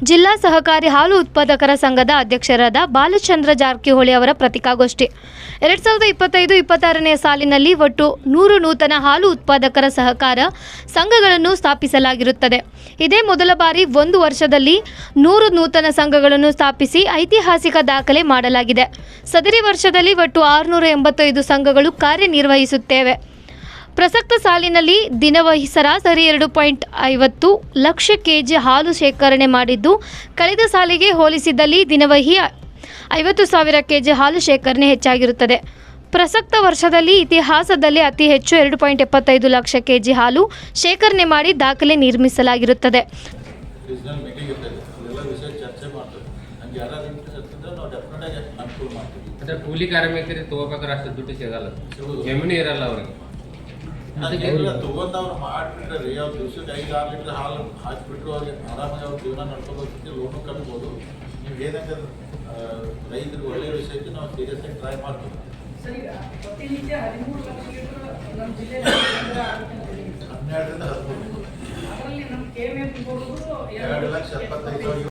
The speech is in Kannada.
ಜಿಲ್ಲಾ ಸಹಕಾರಿ ಹಾಲು ಉತ್ಪಾದಕರ ಸಂಘದ ಅಧ್ಯಕ್ಷರಾದ ಬಾಲಚಂದ್ರ ಜಾರಕಿಹೊಳಿ ಅವರ ಪತ್ರಿಕಾಗೋಷ್ಠಿ 2025-26ನೇ ಸಾಲಿನಲ್ಲಿ ಒಟ್ಟು 100 ನೂತನ ಹಾಲು ಉತ್ಪಾದಕರ ಸಹಕಾರ ಸಂಘಗಳನ್ನು ಸ್ಥಾಪಿಸಲಾಗಿರುತ್ತದೆ. ಇದೇ ಮೊದಲ ಬಾರಿ ಒಂದು ವರ್ಷದಲ್ಲಿ 100 ನೂತನ ಸಂಘಗಳನ್ನು ಸ್ಥಾಪಿಸಿ ಐತಿಹಾಸಿಕ ದಾಖಲೆ ಮಾಡಲಾಗಿದೆ. ಸದರಿ ವರ್ಷದಲ್ಲಿ ಒಟ್ಟು 685 ಸಂಘಗಳು ಕಾರ್ಯನಿರ್ವಹಿಸುತ್ತವೆ. ಪ್ರಸಕ್ತ ಸಾಲಿನಲ್ಲಿ ದಿನವಹಿ ಸರಾಸರಿ 2.50 ಲಕ್ಷ ಕೆಜಿ ಹಾಲು ಶೇಖರಣೆ ಮಾಡಿದ್ದು, ಕಳೆದ ಸಾಲಿಗೆ ಹೋಲಿಸಿದಲ್ಲಿ ದಿನವಹಿ 50,000 ಕೆಜಿ ಹಾಲು ಶೇಖರಣೆ ಹೆಚ್ಚಾಗಿರುತ್ತದೆ. ಪ್ರಸಕ್ತ ವರ್ಷದಲ್ಲಿ ಇತಿಹಾಸದಲ್ಲಿ ಅತಿ ಹೆಚ್ಚು 2.75 ಲಕ್ಷ ಕೆಜಿ ಹಾಲು ಶೇಖರಣೆ ಮಾಡಿ ದಾಖಲೆ ನಿರ್ಮಿಸಲಾಗಿರುತ್ತದೆ. ಕೂಲಿ ಕಾರ್ಮಿಕರಿಗೆ ತಗೋಬೇಕಾದ್ರೆ ಅಷ್ಟು ದುಡ್ಡು ಸಿಗಲ್ಲ, ಜಮೀನು ಇರಲ್ಲ ಅವ್ರಿಗೆ. ತಗೊಂಡವ್ರು ಮಾಡಿಬಿಟ್ರೆ ಅವ್ರು ದಿವ್ಸಕ್ಕೆ 5-6 ಲೀಟ್ರ್ ಹಾಲು ಹಾಕಿಬಿಟ್ರು ಅವ್ರಿಗೆ ಆರಾಮಾಗಿ ಅವ್ರ ಜೀವನ ನಡ್ಕೋಬೇಕು, ಲೋನು ಕಟ್ಬೋದು. ನೀವು ಏನಂದ್ರೆ ರೈತರಿಗೆ ಒಳ್ಳೆಯ ವಿಷಯಕ್ಕೆ ನಾವು ಸೀರಿಯಸ್ ಆಗಿ ಟ್ರೈ ಮಾಡ್ತೀವಿ. 12ರಿಂದ 13 2,75,000